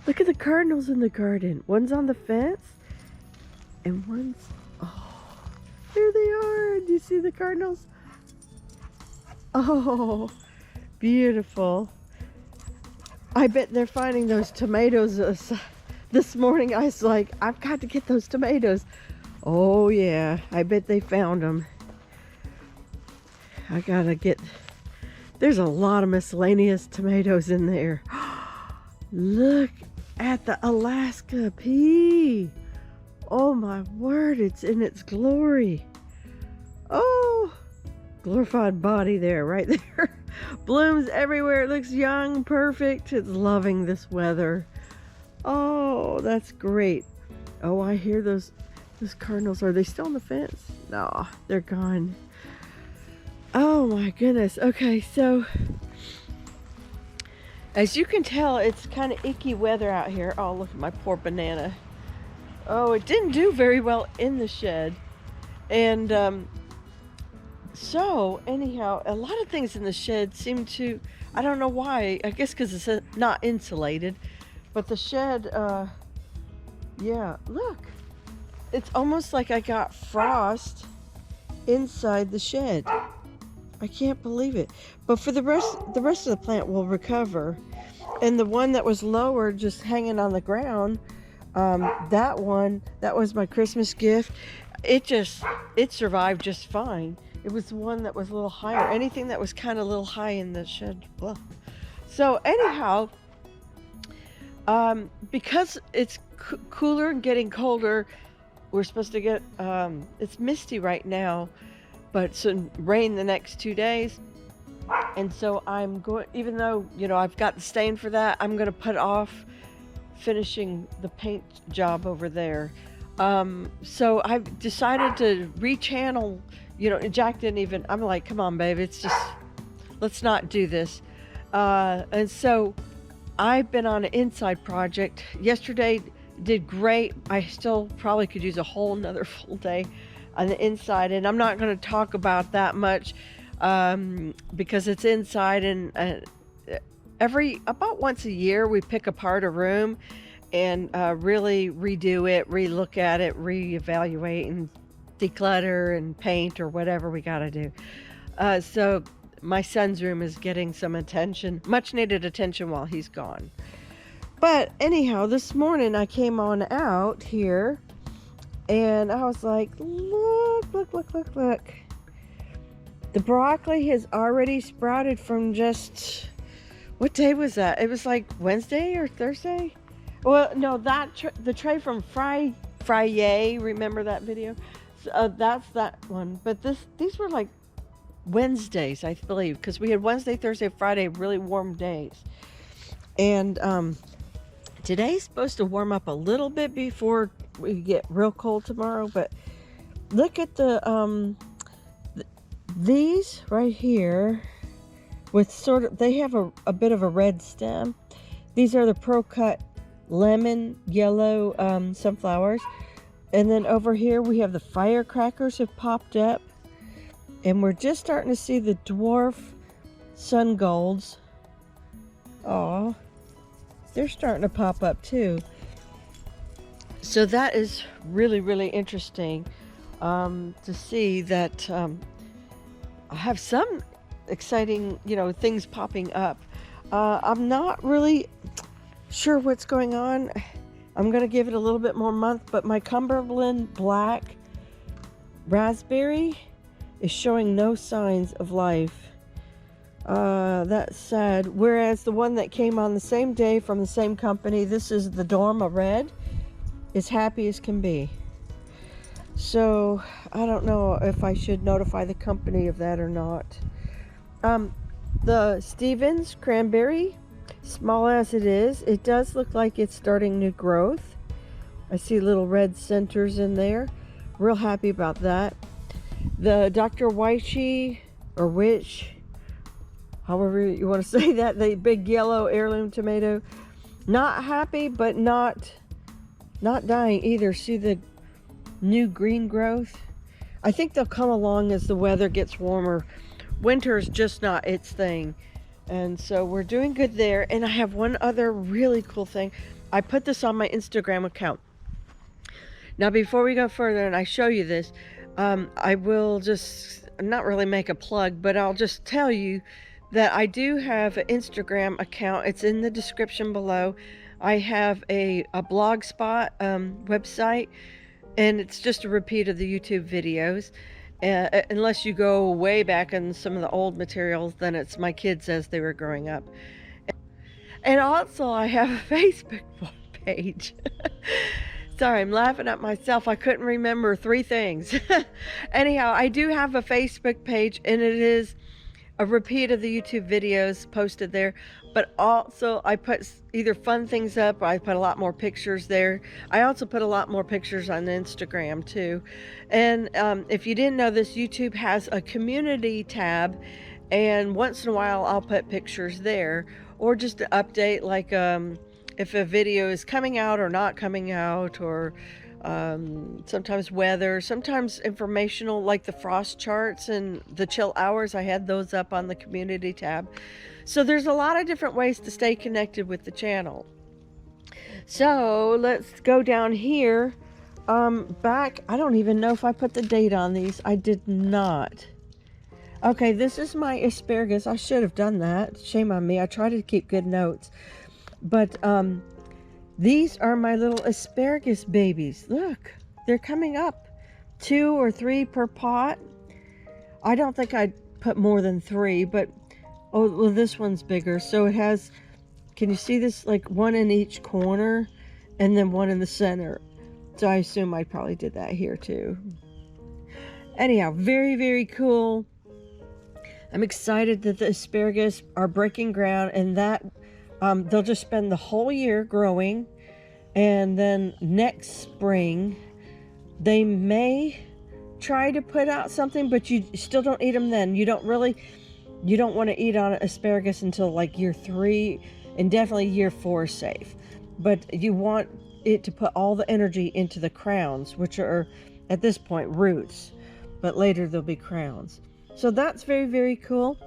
Look at the cardinals in the garden. One's on the fence and one's, oh, there they are. Do you see the cardinals? Oh, beautiful. I bet they're finding those tomatoes. This morning I was like, I've got to get those tomatoes. Oh yeah, I bet they found them. I gotta get, there's a lot of miscellaneous tomatoes in there. Look at the Alaska pea. Oh my word, it's in its glory. Oh, glorified body there, right there. Blooms everywhere. It looks young, perfect. It's loving this weather. Oh, that's great. Oh, I hear those cardinals. Are they still on the fence? No, they're gone. Oh my goodness. Okay, so as you can tell, it's kind of icky weather out here. Oh, look at my poor banana. Oh, it didn't do very well in the shed. And so anyhow, a lot of things in the shed seem to, I don't know why, I guess because it's not insulated, but the shed, yeah, look, it's almost like I got frost inside the shed. I can't believe it. But for the rest of the plant will recover. And the one that was lower, just hanging on the ground, that one, that was my Christmas gift. It survived just fine. It was the one that was a little higher. Anything that was kind of a little high in the shed. Ugh. So anyhow, because it's cooler and getting colder, we're supposed to get, it's misty right now, but it's rain the next 2 days. And so I'm going, even though, you know, I've got the stain for that, I'm going to put off finishing the paint job over there. So I've decided to rechannel, you know, Jack didn't even, I'm like, come on, babe, it's just, let's not do this. And so I've been on an inside project. Yesterday did great. I still probably could use a whole nother full day on the inside, and I'm not going to talk about that much because it's inside, and about once a year we pick apart a room and really redo it, re-look at it, re-evaluate and declutter and paint or whatever we got to do. So my son's room is getting some attention, much needed attention while he's gone. But anyhow, this morning I came on out here and I was like, look. The broccoli has already sprouted from just, what day was that? It was like Wednesday or Thursday? Well, no, the tray from Fry-Yay, remember that video? So, that's that one. But these were like Wednesdays, I believe, because we had Wednesday, Thursday, Friday, really warm days. And today's supposed to warm up a little bit before we get real cold tomorrow. But look at these right here with sort of, they have a bit of a red stem. These are the Pro Cut lemon yellow sunflowers. And then over here we have the firecrackers have popped up. And we're just starting to see the dwarf sun golds. Oh, they're starting to pop up too. So that is really, really interesting to see that I have some exciting, you know, things popping up. I'm not really sure what's going on. I'm going to give it a little bit more month, but my Cumberland Black raspberry is showing no signs of life. That's sad. Whereas the one that came on the same day from the same company, this is the Dorma Red, is happy as can be. So I don't know if I should notify the company of that or not. The Stevens Cranberry, small as it is, it does look like it's starting new growth. I see little red centers in there. Real happy about that. The Dr. Wychie, or Witch, however you want to say that, the big yellow heirloom tomato, not happy, but not dying either. See the new green growth? I think they'll come along as the weather gets warmer. Winter is just not its thing. And so we're doing good there. And I have one other really cool thing. I put this on my Instagram account. Now, before we go further and I show you this, I will just not really make a plug, but I'll just tell you that I do have an Instagram account. It's in the description below. I have a blogspot website, and it's just a repeat of the YouTube videos. Unless you go way back in some of the old materials, then it's my kids as they were growing up. And also, I have a Facebook page. Sorry, I'm laughing at myself. I couldn't remember 3 things. Anyhow, I do have a Facebook page, and it is a repeat of the YouTube videos posted there. But also, I put either fun things up, or I put a lot more pictures there. I also put a lot more pictures on Instagram too. And if you didn't know this, YouTube has a community tab, and once in a while I'll put pictures there, or just to update, like if a video is coming out or not coming out, or sometimes weather, sometimes informational, like the frost charts and the chill hours. I had those up on the community tab. So there's a lot of different ways to stay connected with the channel. So let's go down here. Back, I don't even know if I put the date on these. I did not. Okay, this is my asparagus. I should have done that. Shame on me. I try to keep good notes. But these are my little asparagus babies. Look, they're coming up. 2 or 3 per pot. I don't think I'd put more than 3, but oh, well, this one's bigger. So it has, can you see this? Like 1 in each corner and then 1 in the center. So I assume I probably did that here too. Anyhow, very, very cool. I'm excited that the asparagus are breaking ground, and that they'll just spend the whole year growing, and then next spring they may try to put out something, but you still don't eat them then. You don't want to eat on asparagus until like year 3, and definitely year 4 is safe. But you want it to put all the energy into the crowns, which are at this point roots, but later they'll be crowns. So that's very, very cool.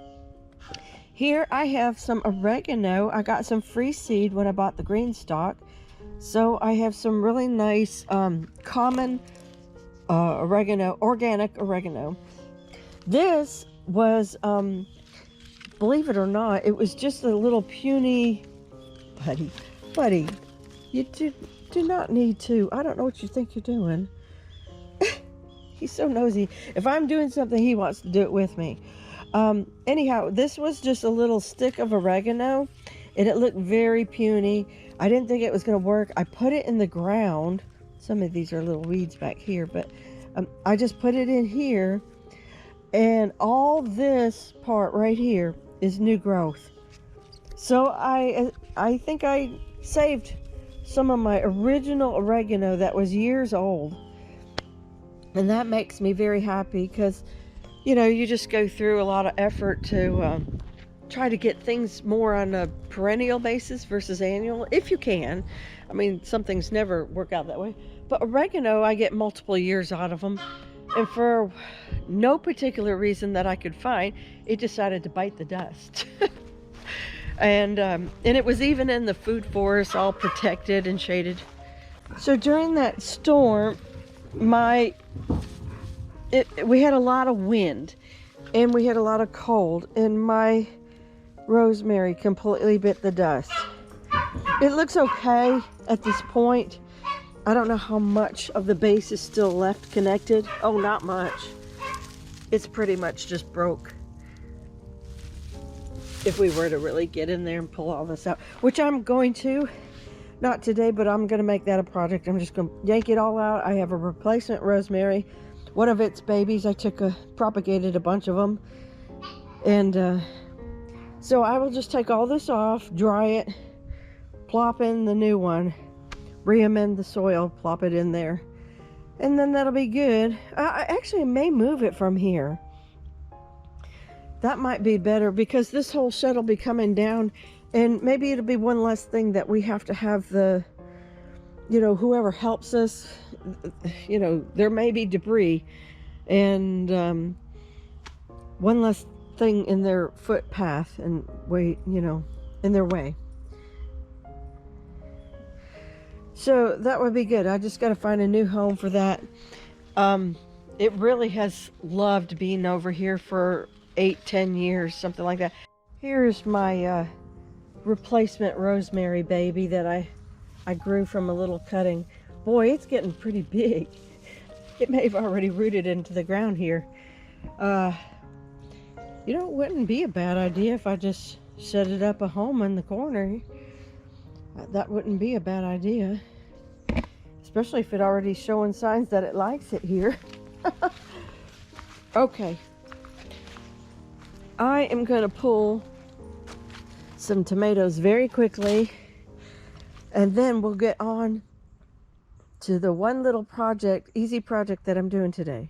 Here I have some oregano. I got some free seed when I bought the green stock. So I have some really nice common oregano, organic oregano. This was, believe it or not, it was just a little puny, buddy, you do not need to. I don't know what you think you're doing. He's so nosy. If I'm doing something, he wants to do it with me. Anyhow, this was just a little stick of oregano, and it looked very puny. I didn't think it was going to work. I put it in the ground. Some of these are little weeds back here, but I just put it in here, and all this part right here is new growth. So I think I saved some of my original oregano that was years old, and that makes me very happy, because you know, you just go through a lot of effort to try to get things more on a perennial basis versus annual, if you can. I mean, some things never work out that way. But oregano, I get multiple years out of them. And for no particular reason that I could find, it decided to bite the dust. And it was even in the food forest, all protected and shaded. So during that storm, we had a lot of wind, and we had a lot of cold, and my rosemary completely bit the dust. It looks okay at this point. I don't know how much of the base is still left connected. Oh, not much. It's pretty much just broke. If we were to really get in there and pull all this out, which I'm going to, not today, but I'm going to make that a project. I'm just going to yank it all out. I have a replacement rosemary. One of its babies, I propagated a bunch of them. And so I will just take all this off, dry it, plop in the new one, re-amend the soil, plop it in there. And then that'll be good. I actually may move it from here. That might be better, because this whole shed will be coming down, and maybe it'll be one less thing that we have to have the, you know, whoever helps us, you know, there may be debris, and one less something in their footpath and way, you know, in their way. So that would be good. I just got to find a new home for that. It really has loved being over here for 8-10 years, something like that. Here's my replacement rosemary baby that I grew from a little cutting. Boy, it's getting pretty big. It may have already rooted into the ground here. You know, it wouldn't be a bad idea if I just set it up a home in the corner. That wouldn't be a bad idea. Especially if it already showing signs that it likes it here. Okay. I am going to pull some tomatoes very quickly. And then we'll get on to the one little project, easy project that I'm doing today.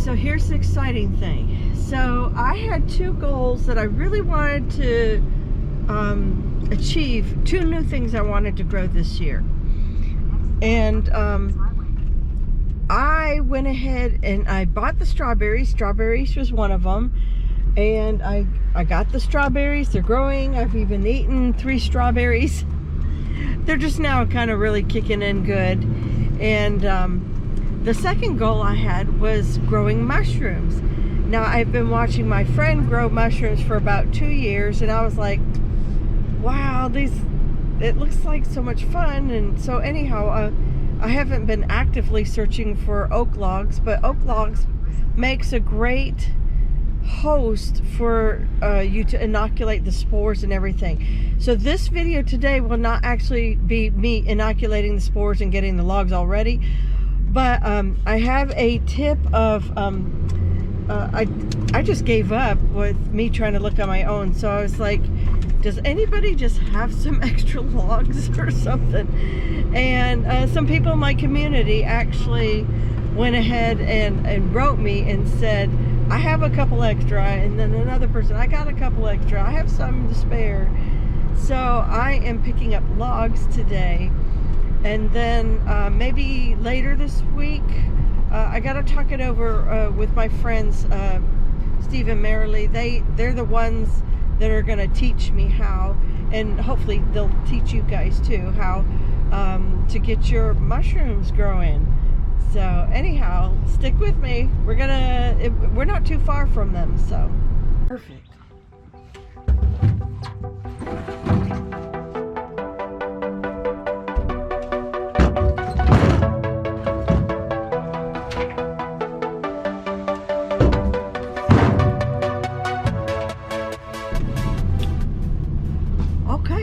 So here's the exciting thing. So I had 2 goals that I really wanted to achieve, 2 new things I wanted to grow this year. And I went ahead and I bought the strawberries. Strawberries was one of them. And I got the strawberries. They're growing. I've even eaten 3 strawberries. They're just now kind of really kicking in good. And the second goal I had was growing mushrooms. Now, I've been watching my friend grow mushrooms for about 2 years, and I was like, wow, it looks like so much fun. And so anyhow, I haven't been actively searching for oak logs, but oak logs makes a great host for you to inoculate the spores and everything. So this video today will not actually be me inoculating the spores and getting the logs all ready. But I have a tip of, I just gave up with me trying to look on my own. So I was like, does anybody just have some extra logs or something? And some people in my community actually went ahead and wrote me and said, I have a couple extra. And then another person, I got a couple extra. I have some to spare. So I am picking up logs today. And then maybe later this week, I got to talk it over with my friends, Steve and Marilee. They're the ones that are going to teach me how, and hopefully they'll teach you guys too, how to get your mushrooms growing. So anyhow, stick with me. We're not too far from them, so perfect.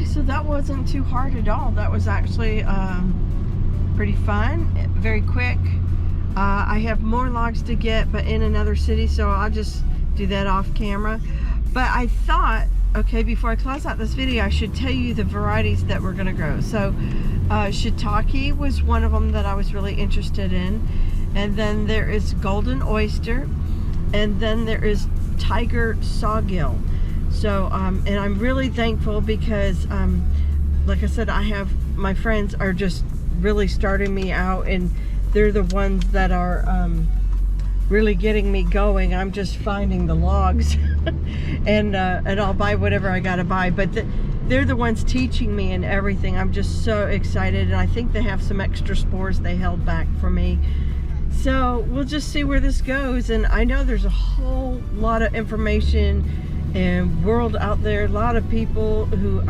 So that wasn't too hard at all. That was actually pretty fun, very quick. I have more logs to get, but in another city, so I'll just do that off camera. But I thought, okay, before I close out this video, I should tell you the varieties that we're gonna grow. So shiitake was one of them that I was really interested in. And then there is golden oyster. And then there is tiger sawgill. So, and I'm really thankful because, like I said, my friends are just really starting me out, and they're the ones that are really getting me going. I'm just finding the logs and I'll buy whatever I gotta buy, but they're the ones teaching me and everything. I'm just so excited, and I think they have some extra spores they held back for me. So we'll just see where this goes. And I know there's a whole lot of information and world out there, a lot of people who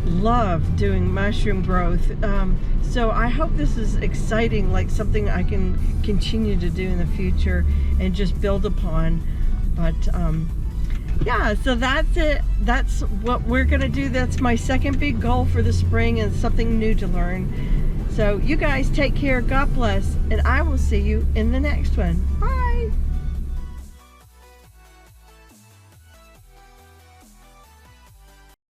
love doing mushroom growth. So I hope this is exciting, like something I can continue to do in the future and just build upon. But yeah, so that's it. That's what we're gonna do. That's my second big goal for the spring, and something new to learn. So you guys take care, God bless, and I will see you in the next one. Bye.